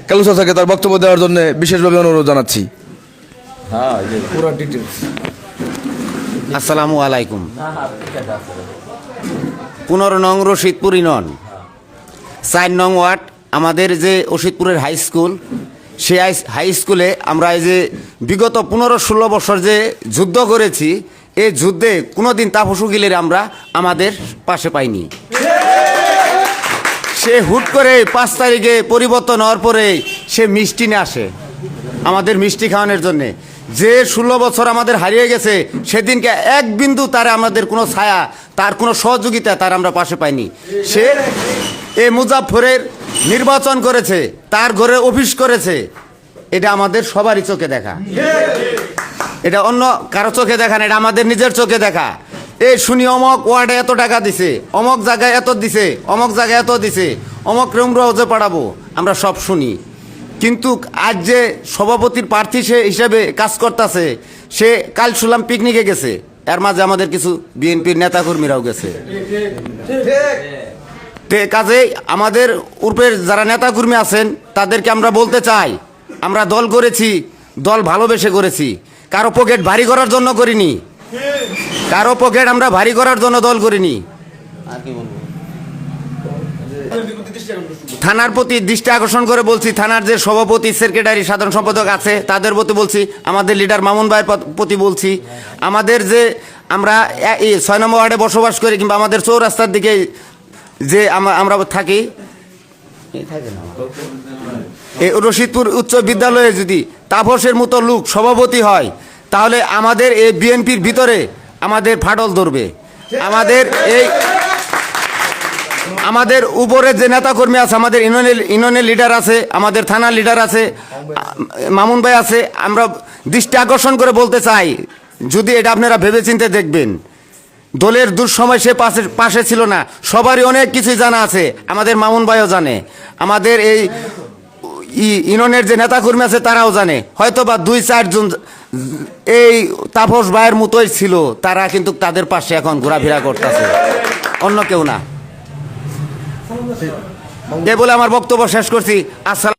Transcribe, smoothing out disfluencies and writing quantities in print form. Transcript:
কালু চাচাকে তার বক্তব্য দেওয়ার জন্য বিশেষভাবে অনুরোধ জানাচ্ছি। আসসালামু আলাইকুম। 15 নং রশিদপুর ইউনিয়ন 4 নং ওয়ার্ড আমাদের যে রশিদপুরের হাই স্কুল, সেই হাই স্কুলে আমরা এই যে বিগত 15-16 বছর যে যুদ্ধ করেছি, এই যুদ্ধে কোনোদিন তাপস উকিলের আমরা আমাদের পাশে পাইনি। সে হুট করে 5 তারিখে পরিবর্তন হওয়ার পরে সে মিষ্টি নিয়ে আসে আমাদের মিষ্টি খাওয়ানোর জন্যে। যে 16 বছর আমাদের হারিয়ে গেছে, সেদিনকে এক বিন্দু তার আমাদের কোনো ছায়া, তার কোনো সহযোগিতা তার আমরা পাশে পাইনি। সে এই মুজাফফরের নির্বাচন করেছে, তার ঘরে অফিস করেছে, এটা আমাদের সবারই চোখে দেখা, এটা অন্য কারো চোখে দেখা না, এটা আমাদের নিজের চোখে দেখা। এই শুনি অমক ওয়ার্ডে এত টাকা দিছে, অমক জায়গায় এত দিছে, অমক জায়গায় এত দিছে, অমক রুমরাও পাঠাবো, আমরা সব শুনি। কিন্তু আজ যে সভাপতির প্রার্থী সে হিসাবে কাজ করতেছে, সে কাল শুনলাম পিকনিকে গেছে, এর মাঝে আমাদের কিছু বিএনপির নেতাকর্মীরাও গেছে। কাজে আমাদের উপরের যারা নেতাকর্মী আছেন তাদেরকে আমরা বলতে চাই, আমরা দল করেছি, দল ভালোবেসে করেছি, কারো পকেট ভারী করার জন্য করিনি, কারো পকেট আমরা ভারী করার জন্য দল করিনি। থানার প্রতি দৃষ্টি আকর্ষণ করে বলছি, থানার যে সভাপতি, সেক্রেটারি, সাধারণ সম্পাদক আছে তাদের প্রতি বলছি, আমাদের লিডার মামুন ভাইয়ের প্রতি বলছি, আমাদের যে আমরা 6 নম্বর ওয়ার্ডে বসবাস করি কিংবা আমাদের চৌরাস্তার দিকে যে আমরা থাকি, এই রশিদপুর উচ্চ বিদ্যালয়ে যদি তাপসের মতো লোক সভাপতি হয়, তাহলে আমাদের এই বিএনপির ভিতরে আমাদের ফাটল ধরবে। আমাদের উপরে যে নেতাকর্মী আছে, আমাদের ইউনিয়নের লিডার আছে, আমাদের থানার লিডার আছে, মামুন ভাই আছে, আমরা দৃষ্টি আকর্ষণ করে বলতে চাই, যদি এটা আপনারা ভেবেচিন্তে দেখবেন, দলের দুঃসময় সে পাশে ছিল না, সবারই অনেক কিছুই জানা আছে, আমাদের মামুন ভাইও জানে, আমাদের এই ইউনিয়নের যে নেতাকর্মী আছে তারাও জানে, হয়তো বা 2-4 জন এই তাপস ভাইয়ের মতোই ছিল, তারা কিন্তু তাদের পাশে এখন ঘোরাফেরা করতেছে, অন্য কেউ না। এ বলে আমার বক্তব্য শেষ করছি। আসসালাম।